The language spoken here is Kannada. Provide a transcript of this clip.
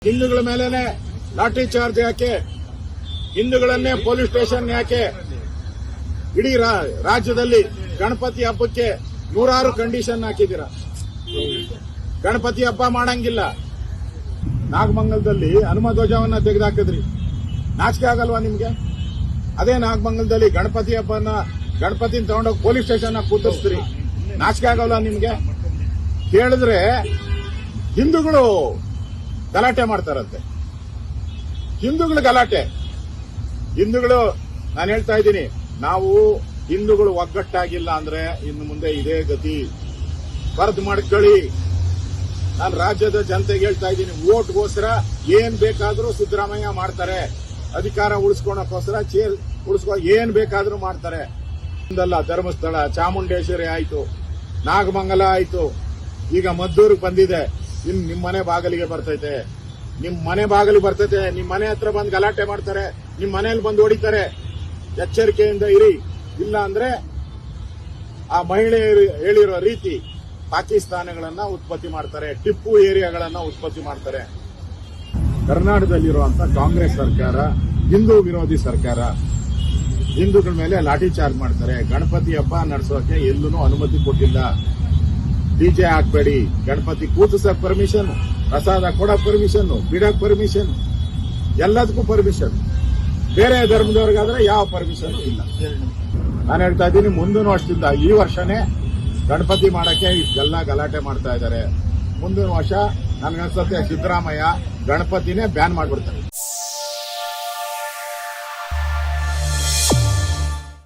ಹಿಂದೂಗಳ ಮೇಲೆನೆ ಲಾಠಿ ಚಾರ್ಜ್ ಯಾಕೆ? ಹಿಂದೂಗಳನ್ನೇ ಪೊಲೀಸ್ ಸ್ಟೇಷನ್ ಯಾಕೆ? ಇಡೀ ರಾಜ್ಯದಲ್ಲಿ ಗಣಪತಿ ಹಬ್ಬಕ್ಕೆ ನೂರಾರು ಕಂಡೀಷನ್ ಹಾಕಿದ್ದೀರಾ. ಗಣಪತಿ ಹಬ್ಬ ಮಾಡಂಗಿಲ್ಲ. ನಾಗಮಂಗಲದಲ್ಲಿ ಹನುಮ ಧ್ವಜವನ್ನ ತೆಗೆದುಹಾಕಿದ್ರಿ. ನಾಚಿಕೆ ಆಗಲ್ವಾ ನಿಮ್ಗೆ? ಅದೇ ನಾಗಮಂಗಲದಲ್ಲಿ ಗಣಪತಿ ಹಬ್ಬನ ಗಣಪತಿನ ತಗೊಂಡೋಗಿ ಪೊಲೀಸ್ ಸ್ಟೇಷನ್ ಕೂತಿಸ್ತೀರಿ. ನಾಚಿಕೆ ಆಗಲ್ವಾ ನಿಮ್ಗೆ? ಕೇಳಿದ್ರೆ ಹಿಂದೂಗಳು ಗಲಾಟೆ ಮಾಡ್ತಾರಂತೆ. ಹಿಂದೂಗಳು ಗಲಾಟೆ. ಹಿಂದೂಗಳು, ನಾನು ಹೇಳ್ತಾ ಇದ್ದೀನಿ, ನಾವು ಹಿಂದೂಗಳು ಒಗ್ಗಟ್ಟಾಗಿಲ್ಲ ಅಂದ್ರೆ ಇನ್ನು ಮುಂದೆ ಇದೇ ಗತಿ. ಬರೆದು ಮಾಡ್ಕೊಳ್ಳಿ. ನಾನು ರಾಜ್ಯದ ಜನತೆಗೆ ಹೇಳ್ತಾ ಇದ್ದೀನಿ, ವೋಟ್ಗೋಸ್ಕರ ಏನ್ ಬೇಕಾದ್ರೂ ಸಿದ್ದರಾಮಯ್ಯ ಮಾಡ್ತಾರೆ. ಅಧಿಕಾರ ಉಳಿಸ್ಕೊಳಕ್ಕೋಸ್ಕರ ಏನ್ ಬೇಕಾದ್ರೂ ಮಾಡ್ತಾರೆ. ಒಂದಲ್ಲ, ಧರ್ಮಸ್ಥಳ, ಚಾಮುಂಡೇಶ್ವರಿ ಆಯ್ತು, ನಾಗಮಂಗಲ ಆಯ್ತು, ಈಗ ಮದ್ದೂರಿಗೆ ಬಂದಿದೆ. ಇನ್ನು ನಿಮ್ಮ ಮನೆ ಬಾಗಿಲಿಗೆ ಬರ್ತೈತೆ. ನಿಮ್ ಮನೆ ಬಾಗಿಲಿಗೆ ಬರ್ತೈತೆ. ನಿಮ್ ಮನೆ ಹತ್ರ ಬಂದು ಗಲಾಟೆ ಮಾಡ್ತಾರೆ. ನಿಮ್ ಮನೆಯಲ್ಲಿ ಬಂದು ಹೊಡಿತಾರೆ. ಎಚ್ಚರಿಕೆಯಿಂದ ಇರಿ. ಇಲ್ಲ ಅಂದ್ರೆ ಆ ಮಹಿಳೆ ಹೇಳಿರೋ ರೀತಿ ಪಾಕಿಸ್ತಾನಗಳನ್ನ ಉತ್ಪತ್ತಿ ಮಾಡ್ತಾರೆ, ಟಿಪ್ಪು ಏರಿಯಾಗಳನ್ನ ಉತ್ಪತ್ತಿ ಮಾಡ್ತಾರೆ. ಕರ್ನಾಟಕದಲ್ಲಿರುವಂತಹ ಕಾಂಗ್ರೆಸ್ ಸರ್ಕಾರ ಹಿಂದೂ ವಿರೋಧಿ ಸರ್ಕಾರ. ಹಿಂದೂಗಳ ಮೇಲೆ ಲಾಠಿ ಚಾರ್ಜ್ ಮಾಡ್ತಾರೆ. ಗಣಪತಿ ಹಬ್ಬ ನಡೆಸೋಕೆ ಎಲ್ಲೂ ಅನುಮತಿ ಕೊಟ್ಟಿಲ್ಲ. ಡಿಜೆ ಹಾಕ್ಬೇಡಿ, ಗಣಪತಿ ಕೂತಿಸಕ್ ಪರ್ಮಿಷನ್, ಪ್ರಸಾದ ಕೊಡಕ್ ಪರ್ಮಿಷನ್, ಬಿಡಕ್ ಪರ್ಮಿಷನ್, ಎಲ್ಲದಕ್ಕೂ ಪರ್ಮಿಷನ್. ಬೇರೆ ಧರ್ಮದವ್ರಿಗಾದ್ರೆ ಯಾವ ಪರ್ಮಿಷನ್ ಇಲ್ಲ. ನಾನು ಹೇಳ್ತಾ ಇದ್ದೀನಿ, ಮುಂದಿನ ವರ್ಷದಿಂದ, ಈ ವರ್ಷನೇ ಗಣಪತಿ ಮಾಡಕ್ಕೆ ಇಷ್ಟೆಲ್ಲ ಗಲಾಟೆ ಮಾಡ್ತಾ ಇದ್ದಾರೆ. ಮುಂದಿನ ವರ್ಷ ನನ್ಗನ್ಸುತ್ತೆ ಸಿದ್ದರಾಮಯ್ಯ ಗಣಪತಿನೇ ಬ್ಯಾನ್ ಮಾಡ್ಬಿಡ್ತಾರೆ.